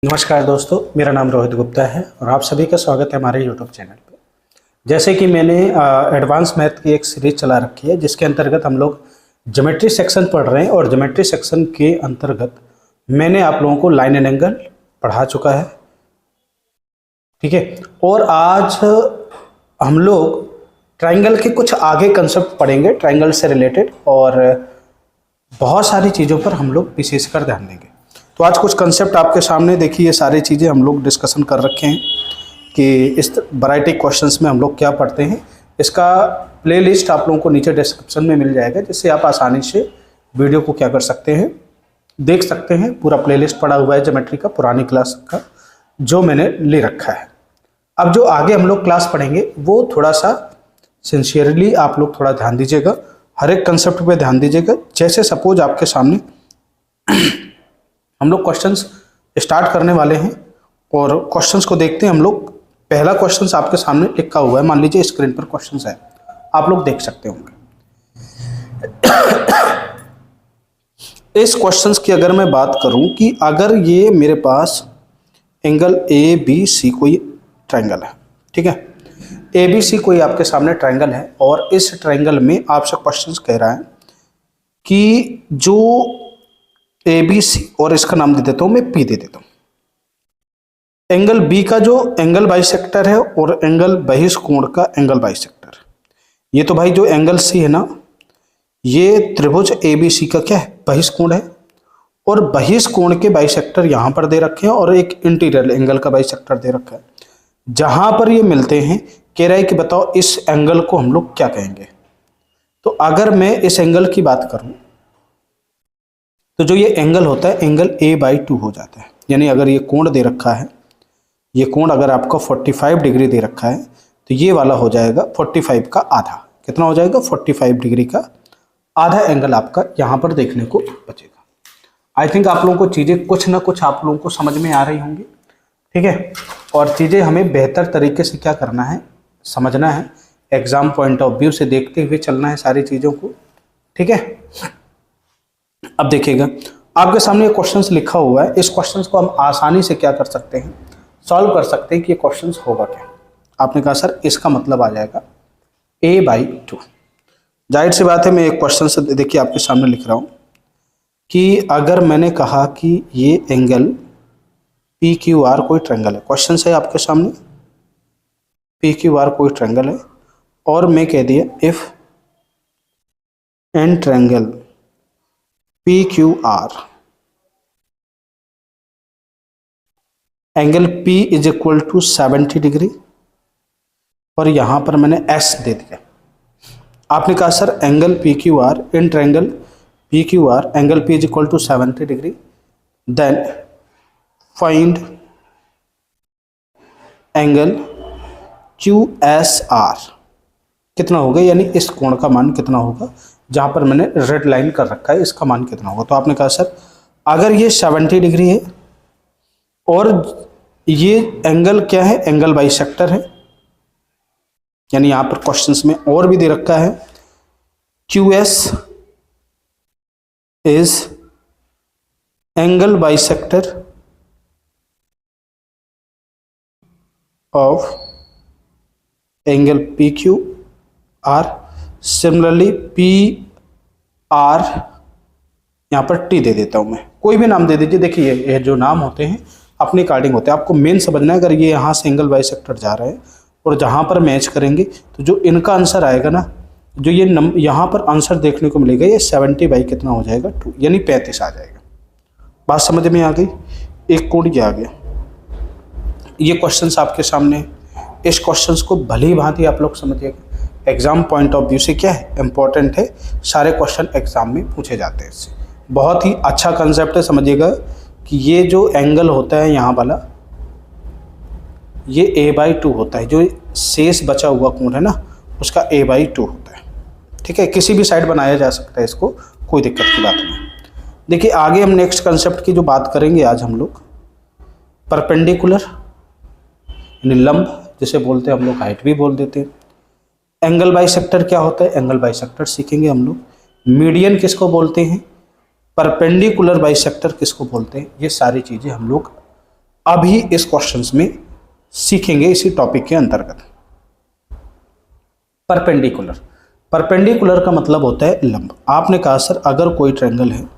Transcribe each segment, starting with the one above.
नमस्कार दोस्तों, मेरा नाम रोहित गुप्ता है और आप सभी का स्वागत है हमारे YouTube चैनल पे। जैसे कि मैंने एडवांस मैथ की एक सीरीज चला रखी है जिसके अंतर्गत हम लोग ज्योमेट्री सेक्शन पढ़ रहे हैं और ज्योमेट्री सेक्शन के अंतर्गत मैंने आप लोगों को लाइन एंड एंगल पढ़ा चुका है, ठीक है। और आज हम लोग ट्राइंगल के कुछ आगे कंसेप्ट पढ़ेंगे ट्राइंगल से रिलेटेड, और बहुत सारी चीज़ों पर हम लोग विशेषकर ध्यान देंगे। तो आज कुछ कंसेप्ट आपके सामने देखिए, ये सारी चीज़ें हम लोग डिस्कशन कर रखे हैं कि इस वैरायटी क्वेश्चंस में हम लोग क्या पढ़ते हैं। इसका प्लेलिस्ट आप लोगों को नीचे डिस्क्रिप्शन में मिल जाएगा, जिससे आप आसानी से वीडियो को क्या कर सकते हैं, देख सकते हैं। पूरा प्लेलिस्ट पड़ा हुआ है ज्योमेट्री का, पुरानी क्लास का जो मैंने ले रखा है। अब जो आगे हम लोग क्लास पढ़ेंगे वो थोड़ा सा सिंसियरली आप लोग थोड़ा ध्यान दीजिएगा, हर एक कंसेप्ट पे ध्यान दीजिएगा। जैसे सपोज आपके सामने हम लोग क्वेश्चंस स्टार्ट करने वाले हैं और क्वेश्चंस को देखते हैं हम लोग। पहला क्वेश्चंस आपके सामने लिखा हुआ है, मान लीजिए स्क्रीन पर क्वेश्चंस है, आप लोग देख सकते होंगे। इस क्वेश्चंस की अगर मैं बात करूं कि अगर ये मेरे पास एंगल ए बी सी कोई ट्रायंगल है, ठीक है, ए बी सी कोई आपके सामने ट्रायंगल है और इस ट्रायंगल में आपसे क्वेश्चंस कह रहा है कि जो ए बी सी, और इसका नाम दे देता हूं मैं पी दे देता हूं, एंगल बी का जो एंगल बाइसेक्टर है और एंगल बहिष्कोण का एंगल बाइसेक्टर। ये तो भाई जो एंगल सी है ना, ये त्रिभुज ए बी सी का क्या है, बहिष्कोण है, और बहिष्कोण के बाइसेक्टर यहां पर दे रखे हैं और एक इंटीरियर एंगल का बाइसेक्टर दे रखा है। जहां पर ये मिलते हैं, कह रहा है कि बताओ इस एंगल को हम लोग क्या कहेंगे। तो अगर मैं इस एंगल की बात करूं तो जो ये एंगल होता है एंगल a/2 हो जाता है। यानी अगर ये कोण दे रखा है, ये कोण अगर आपका 45 डिग्री दे रखा है तो ये वाला हो जाएगा 45 का आधा। कितना हो जाएगा, 45 डिग्री का आधा एंगल आपका यहाँ पर देखने को बचेगा। आई थिंक आप लोगों को चीज़ें कुछ ना कुछ आप लोगों को समझ में आ रही होंगी, ठीक है। और चीज़ें हमें बेहतर तरीके से क्या करना है, समझना है, एग्जाम पॉइंट ऑफ व्यू से देखते हुए चलना है सारी चीज़ों को, ठीक है। अब देखिएगा आपके सामने ये क्वेश्चंस लिखा हुआ है। इस क्वेश्चंस को हम आसानी से क्या कर सकते हैं, सॉल्व कर सकते हैं कि ये क्वेश्चंस होगा क्या। आपने कहा सर इसका मतलब आ जाएगा a/2। जाहिर सी बात है, मैं एक क्वेश्चन से देखिए आपके सामने लिख रहा हूं कि अगर मैंने कहा कि ये एंगल PQR कोई ट्रायंगल है, क्वेश्चन है आपके सामने PQR कोई ट्रायंगल है, और मैं कह दिया if an triangle PQR angle P is equal to 70 degree, और यहां पर मैंने S दे दिया। आपने कहा sir angle PQR in triangle PQR angle P is equal to 70 degree, then find angle QSR कितना होगा, यानी इस कोण का मान कितना होगा, जहां पर मैंने रेड लाइन कर रखा है इसका मान कितना होगा। तो आपने कहा सर अगर ये 70 डिग्री है और ये एंगल क्या है, एंगल बाइसेक्टर है, यानी यहां पर क्वेश्चंस में और भी दे रखा है QS is angle bisector of angle PQR। Similarly PR यहाँ पर T दे देता हूँ मैं, कोई भी नाम दे दीजिए। देखिए ये जो नाम होते हैं अपने अकॉर्डिंग होते हैं, आपको मेन समझना है। अगर ये यहाँ से एंगल बाइसेक्टर जा रहे हैं और जहाँ पर मैच करेंगे तो जो इनका आंसर आएगा ना, जो ये यहाँ पर आंसर देखने को मिलेगा, ये 70 बाई कितना हो जाएगा 2, यानी 35 आ जाएगा। बात समझ में आ गई, एक कोण ये आ गया। ये क्वेश्चंस आपके सामने, इस क्वेश्चंस को भली भांति आप लोग समझिएगा। एग्जाम पॉइंट ऑफ व्यू से क्या है, इंपॉर्टेंट है, सारे क्वेश्चन एग्जाम में पूछे जाते हैं इससे। बहुत ही अच्छा कंसेप्ट है, समझिएगा कि ये जो एंगल होता है यहाँ वाला, ये a/2 होता है। जो शेष बचा हुआ कोण है ना, उसका a/2 होता है, ठीक है। किसी भी साइड बनाया जा सकता है इसको, कोई दिक्कत की बात नहीं। देखिए आगे हम नेक्स्ट कंसेप्ट की जो बात करेंगे आज हम लोग, परपेंडिकुलर यानी लंब, जिसे बोलते हैं हम लोग हाइट भी बोल देते हैं। एंगल बाइसेक्टर क्या होता है, एंगल बाइसेक्टर सीखेंगे हम लोग। मीडियन किसको बोलते हैं, परपेंडिकुलर बाइसेक्टर किसको बोलते हैं, ये सारी चीज़ें हम लोग अभी इस क्वेश्चंस में सीखेंगे इसी टॉपिक के अंतर्गत। परपेंडिकुलर, परपेंडिकुलर का मतलब होता है लंब। आपने कहा सर अगर कोई ट्रायंगल है,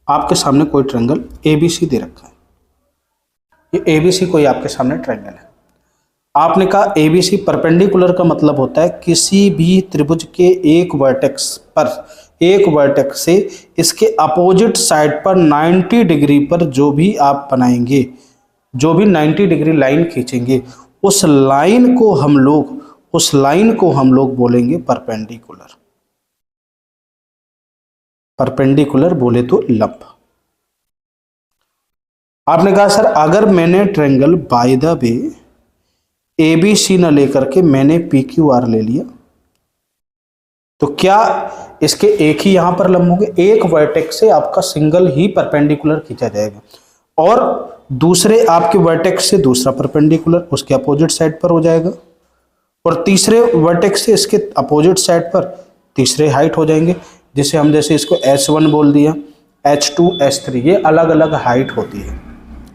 आपके सामने कोई ट्रायंगल एबीसी दे रखा है, ये एबीसी कोई आपके सामने ट्रायंगल है। आपने कहा एबीसी परपेंडिकुलर का मतलब होता है किसी भी त्रिभुज के एक वर्टेक्स पर, एक वर्टेक्स से इसके अपोजिट साइड पर 90 डिग्री पर जो भी आप बनाएंगे, जो भी 90 डिग्री लाइन खींचेंगे, उस लाइन को हम लोग बोलेंगे परपेंडिकुलर। परपेंडिकुलर बोले तो लंब। आपने कहा सर अगर मैंने triangle by the way ABC न लेकर के मैंने पीक्यूआर ले लिया, तो क्या इसके एक ही यहां पर लंब होंगे? एक वर्टेक्स से आपका सिंगल ही परपेंडिकुलर खींचा जाएगा और दूसरे आपके वर्टेक्स से दूसरा परपेंडिकुलर उसके अपोजिट साइड पर हो जाएगा, और तीसरे वर्टेक्स से इसके अपोजिट साइड पर तीसरे हाइट हो जाएंगे, जिसे हम जैसे इसको H1 बोल दिया, H2, H3, ये अलग अलग हाइट होती है।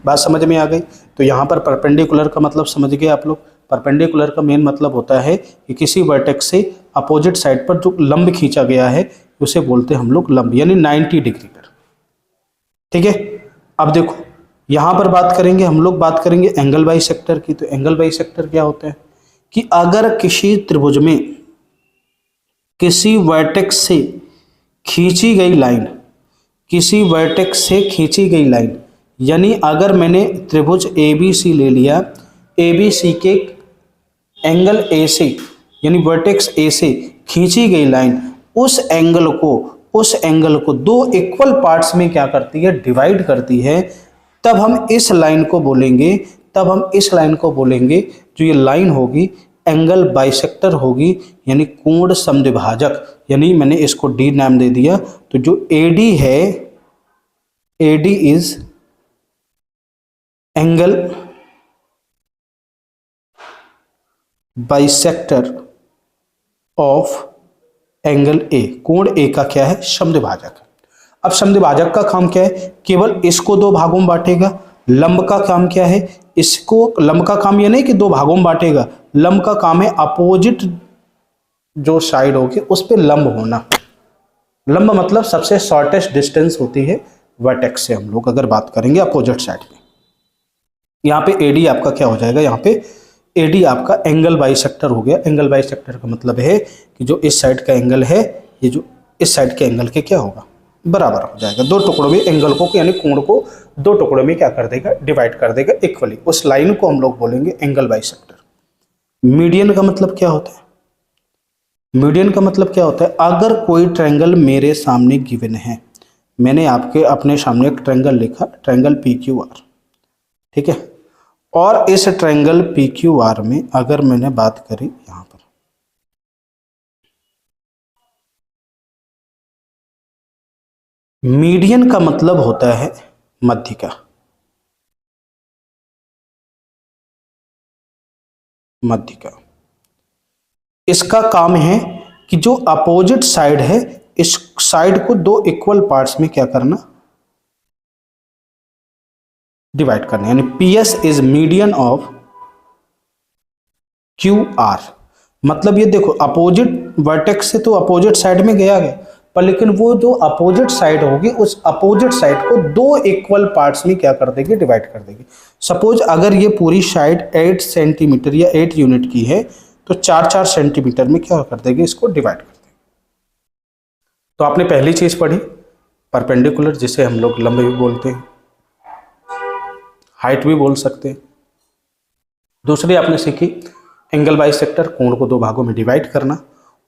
बात समझ में आ गई? तो यहाँ पर परपेंडिकुलर का मतलब समझ गए आप लोग। परपेंडिकुलर का मेन मतलब होता है कि किसी वर्टेक्स से अपोजिट साइड पर जो लंब खींचा गया है उसे बोलते हैं हम लोग लंब, यानी 90 डिग्री पर। ठीक है, अब देखो यहाँ पर बात करेंगे हम लोग, बात करेंगे एंगल बाइसेक्टर की। तो एंगल बाइसेक्टर क्या होता है कि अगर किसी त्रिभुज में किसी वर्टेक्स से खींची गई लाइन, किसी वर्टेक्स से खींची गई लाइन, यानी अगर मैंने त्रिभुज ABC ले लिया, ABC के एंगल A से यानी वर्टेक्स A से खींची गई लाइन उस एंगल को दो इक्वल पार्ट्स में क्या करती है? डिवाइड करती है। तब हम इस लाइन को बोलेंगे जो ये लाइन होगी एंगल बाइसेक्टर होगी, यानी कोण समद्विभाजक, यानी मैंने इसको D नाम दे दिया। तो जो AD है, AD is angle bisector of angle A। कोण A का क्या है? समद्विभाजक। अब समद्विभाजक का काम क्या है? केवल इसको दो भागों में बांटेगा। लंब का काम क्या है? इसको, लंब का काम यह नहीं कि दो भागों में बांटेगा, लंब का काम है अपोजिट जो साइड होगी उस पे लंब होना। लंब मतलब सबसे शॉर्टेस्ट डिस्टेंस होती है वर्टेक्स से, हम लोग अगर बात करेंगे अपोजिट साइड में। यहाँ पे AD आपका क्या हो जाएगा? यहाँ पे AD आपका एंगल बाइसेक्टर हो गया। एंगल बाइसेक्टर का मतलब है कि जो इस साइड का एंगल है ये जो इस साइड के एंगल के क्या होगा? बराबर हो जाएगा। दो टुकड़ों में एंगल को यानी कोण को दो टुकड़ों में क्या कर देगा? डिवाइड कर देगा इक्वली। उस लाइन को हम लोग बोलेंगे एंगल बाइसेक्टर। मीडियन का मतलब क्या होता है? मीडियन का मतलब क्या होता है? अगर कोई ट्रायंगल मेरे सामने गिवन है, मैंने अपने सामने एक ट्रायंगल लिखा, ट्रायंगल PQR, ठीक है, और इस ट्रायंगल PQR में अगर मैंने बात करी यहां पर, मीडियन का मतलब होता है मध्यिका। मध्यिका इसका काम है कि जो अपोजिट साइड है इस साइड को दो इक्वल पार्ट्स में क्या करना? डिवाइड करना, यानी PS is median of QR। मतलब ये देखो अपोजिट वर्टेक्स से तो अपोजिट साइड में गया, पर लेकिन वो जो अपोजिट साइड होगी उस अपोजिट साइड को दो इक्वल पार्ट्स में क्या कर देगी? डिवाइड कर देगी। सपोज अगर ये पूरी साइड 8 सेंटीमीटर या 8 यूनिट की है तो 4-4 सेंटीमीटर में क्या कर देगी? इसको डिवाइड कर देगी। तो आपने पहली चीज पढ़ी परपेंडिकुलर, जिसे हम लोग लंब भी बोलते हैं, हाइट भी बोल सकते हैं। दूसरी आपने सीखी एंगल बाइसेक्टर, कोण को दो भागों में डिवाइड करना।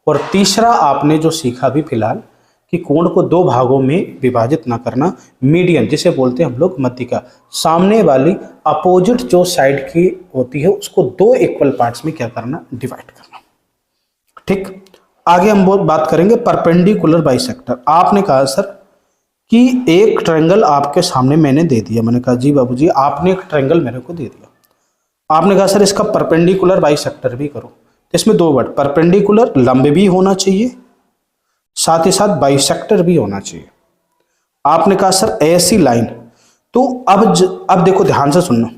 और तीसरा आपने जो सीखा भी फिलहाल कि कोण को दो भागों में विभाजित ना करना, मीडियन जिसे बोलते हैं हम लोग मध्यिका। सामने वाली अपोजिट जो साइड की होती है उसको दो इक्वल पार्ट्स में क्या करना? डिवाइड करना। ठीक, आगे हम बात करेंगे परपेंडिकुलर बाइसेक्टर। आपने कहा सर कि एक ट्रायंगल आपके सामने मैंने दे दिया। मैंने कहा जी बाबूजी आपने एक ट्रायंगल मेरे को दे दिया। आपने कहा सर इसका परपेंडिकुलर बाइसेक्टर भी करो। इसमें दो वर्ड, परपेंडिकुलर लंब भी होना चाहिए, साथ ही साथ बाइसेक्टर भी होना चाहिए। आपने कहा सर ऐसी लाइन, तो अब देखो ध्यान से सुनना,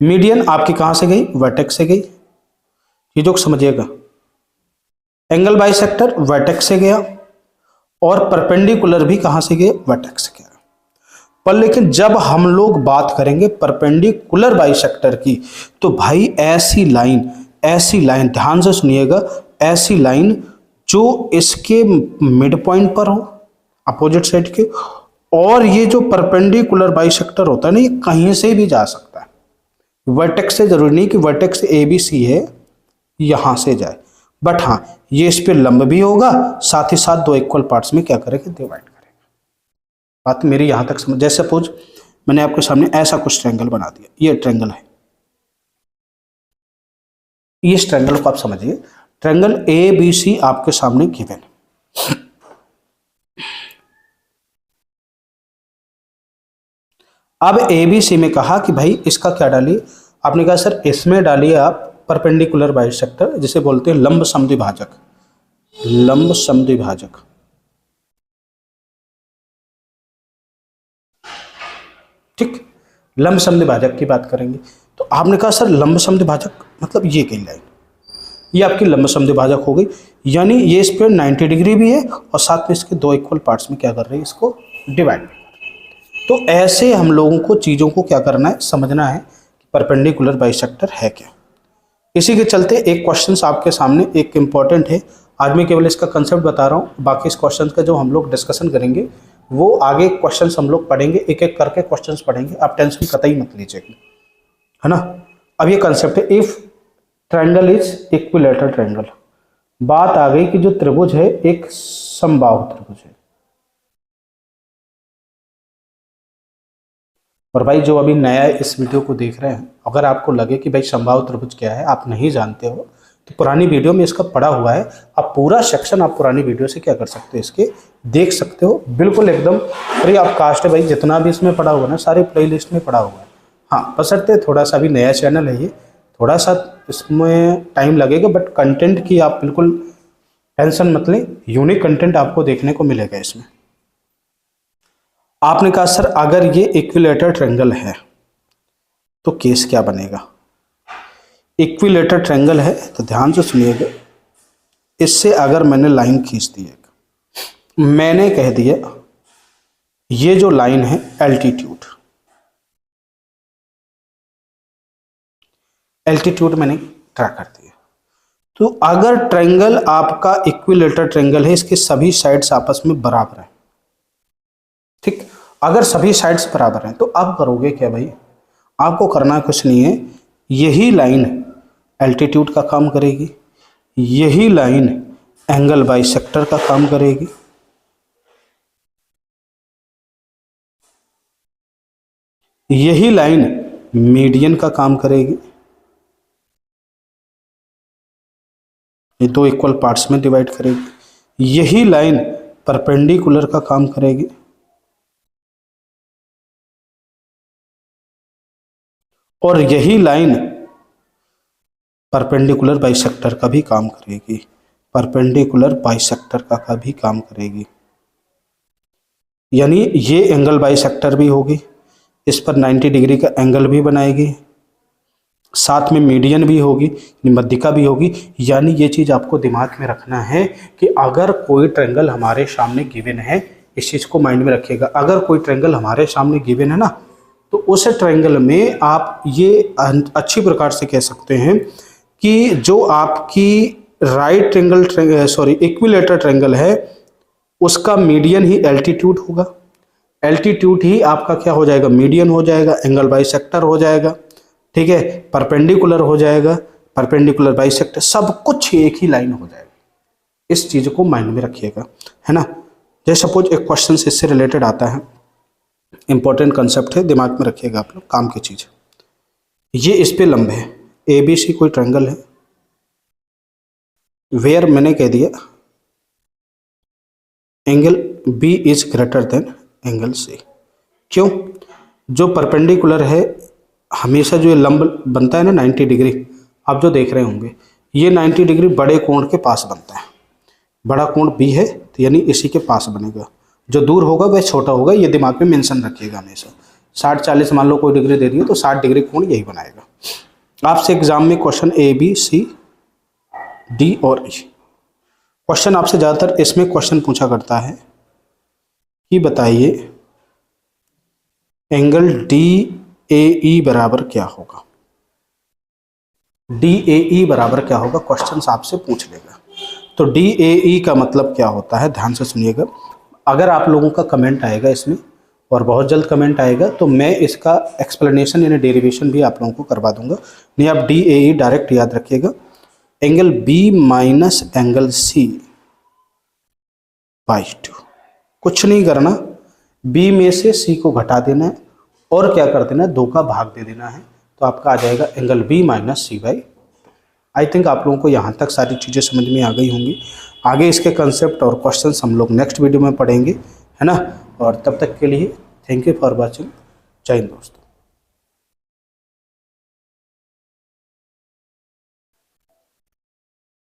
मीडियन आपकी कहां से गई, वर्टेक्स से गई, ये जो समझिएगा, एंगल बाइसेक्टर वर्टेक्स से गया, और परपेंडिकुलर भी कहां से गए, वर्टेक्स से गया। पर लेकिन जब हम लोग बात करेंगे परपेंडिकुलर बाइसेक्टर की, तो भाई ऐसी लाइन ध्यान से सुनिएगा, ऐसी लाइन जो इसके मिड पॉइंट पर हो अपोजिट साइड के, और ये जो परपेंडिकुलर बाइसेक्टर होता है ना, ये कहीं से भी जा सकता है, वर्टेक्स से, जरूरी नहीं कि वर्टेक्स ए बी सी है यहां से जाए, बट हाँ ये इस पे लंब भी होगा, साथ ही साथ दो इक्वल पार्ट्स में क्या करेगा, डिवाइड करेगा। बात मेरी यहां तक समझ, जैसे सपोज मैंने आपके सामने ऐसा कुछ ट्रायंगल बना दिया, ये ट्रायंगल है, इस ट्रायंगल को आप समझिए, ट्रायंगल ए बी सी आपके सामने गिवन। अब ए बी सी में कहा कि भाई इसका क्या डालिए, आपने कहा सर इसमें डालिए आप परपेंडिकुलर बाइसेक्टर, जिसे बोलते हैं लंब समद्विभाजक, लंब समद्विभाजक। ठीक, लंब समद्विभाजक की बात करेंगे, तो आपने कहा सर लंब समद्विभाजक मतलब ये कही लाइन, ये आपकी लंब समद्विभाजक हो गई, यानी ये इस पे 90 डिग्री भी है और साथ में इसके दो इक्वल पार्ट्स में क्या कर रहे हैं, इसको डिवाइड। तो ऐसे हम लोगों को चीज़ों को क्या करना है, समझना है कि परपेंडिकुलर बाइसेक्टर है क्या। इसी के चलते एक क्वेश्चन आपके सामने एक इम्पॉर्टेंट है, आज मैं केवल इसका कंसेप्ट बता रहा हूँ, बाकी इस क्वेश्चन का जो हम लोग डिस्कशन करेंगे वो आगे क्वेश्चंस हम लोग पढ़ेंगे, एक एक करके क्वेश्चंस पढ़ेंगे, आप टेंशन कतई मत लीजिएगा, है ना। अब ये कंसेप्ट है, if triangle is equilateral triangle, बात आ गई कि जो त्रिभुज है एक समबाहु त्रिभुज है, और भाई जो अभी नया इस वीडियो को देख रहे हैं, अगर आपको लगे कि भाई समबाहु त्रिभुज क्या है, आप नहीं जानते हो, तो पुरानी वीडियो में इसका पढ़ा हुआ है, आप पूरा सेक्शन आप पुरानी वीडियो से क्या कर सकते हो, इसके देख सकते हो, बिल्कुल एकदम फ्री ऑफ कास्ट है भाई, जितना भी इसमें पढ़ा हुआ ना सारी प्लेलिस्ट में पढ़ा हुआ है। हाँ बशर्ते थोड़ा सा भी नया चैनल है ये, थोड़ा सा इसमें टाइम लगेगा, बट कंटेंट की आप बिल्कुल टेंशन मत लें, यूनिक कंटेंट आपको देखने को मिलेगा इसमें। आपने कहा सर अगर ये इक्विलैटरल ट्रायंगल है तो केस क्या बनेगा, इक्विलैटरल ट्रायंगल है तो ध्यान से सुनिएगा, इससे अगर मैंने लाइन खींच दी, मैंने कह दिया ये जो लाइन है एल्टीट्यूड, एल्टीट्यूड मैंने ड्रा कर दिया, तो अगर ट्रायंगल आपका इक्विलैटरल ट्रायंगल है, इसके सभी साइड्स आपस में बराबर है, ठीक, अगर सभी साइड्स बराबर हैं तो अब करोगे क्या भाई, आपको करना कुछ नहीं है, यही लाइन एल्टीट्यूड का काम करेगी, यही लाइन एंगल बाइसेक्टर का काम करेगी, यही लाइन मीडियन का काम करेगी, ये दो इक्वल पार्ट्स में डिवाइड करेगी, यही लाइन परपेंडिकुलर का काम करेगी, और यही लाइन परपेंडिकुलर बाइसेक्टर का भी काम करेगी, परपेंडिकुलर बाइसेक्टर का भी काम करेगी, यानी ये एंगल बाइसेक्टर भी होगी, इस पर 90 डिग्री का एंगल भी बनाएगी, साथ में मीडियन भी होगी, मध्यिका भी होगी। यानी ये चीज़ आपको दिमाग में रखना है कि अगर कोई ट्रायंगल हमारे सामने गिवन है, इस चीज़ को माइंड में रखिएगा, अगर कोई ट्रायंगल हमारे सामने गिवन है ना, तो उस ट्रायंगल में आप ये अच्छी प्रकार से कह सकते हैं कि जो आपकी right triangle sorry equilateral triangle है उसका मीडियन ही एल्टीट्यूड होगा, एल्टीट्यूड ही आपका क्या हो जाएगा, मीडियन हो जाएगा, एंगल बाइसेक्टर हो जाएगा, ठीक है, परपेंडिकुलर हो जाएगा, परपेंडिकुलर बाइसेक्टर, सब कुछ एक ही लाइन हो जाएगा। इस चीज़ को माइंड में रखिएगा, है ना। जैसे सपोज एक क्वेश्चन इससे रिलेटेड आता है, इंपॉर्टेंट कंसेप्ट है, दिमाग में रखिएगा आप लोग, काम की चीज़। ये इस पे लंब है, ए बी सी कोई ट्रायंगल है, वेयर मैंने कह दिया angle B is greater than angle C. क्यों, जो परपेंडिकुलर है हमेशा जो ये लंब बनता है ना 90 डिग्री, आप जो देख रहे होंगे ये 90 डिग्री बड़े कोण के पास बनता है, बड़ा कोण बी है तो यानी इसी के पास बनेगा, जो दूर होगा वह छोटा होगा, ये दिमाग में मेंशन रखिएगा हमेशा। 60-40 मान लो कोई डिग्री दे दी है तो 60 डिग्री कोण यही बनाएगा। आपसे एग्जाम में question A B C D और ई क्वेश्चन आपसे ज़्यादातर इसमें क्वेश्चन पूछा करता है कि बताइए एंगल डी ए ई बराबर क्या होगा। डी ए ई बराबर क्या होगा क्वेश्चन आपसे पूछ लेगा। तो डी ए ई का मतलब क्या होता है, ध्यान से सुनिएगा। अगर आप लोगों का कमेंट आएगा इसमें और बहुत जल्द कमेंट आएगा तो मैं इसका एक्सप्लेनेशन यानी डेरिवेशन भी आप लोगों को करवा दूंगा। नहीं, आप डी ए ई डायरेक्ट याद रखिएगा, angle B minus angle C by 2। कुछ नहीं करना, बी में से सी को घटा देना है और क्या कर देना है, 2 का भाग दे देना है, तो आपका आ जाएगा angle B minus C by. I think आप लोगों को यहाँ तक सारी चीज़ें समझ में आ गई होंगी। आगे इसके कंसेप्ट और क्वेश्चंस हम लोग नेक्स्ट वीडियो में पढ़ेंगे, है ना। और तब तक के लिए थैंक यू फॉर वॉचिंग। जय हिंद दोस्तों।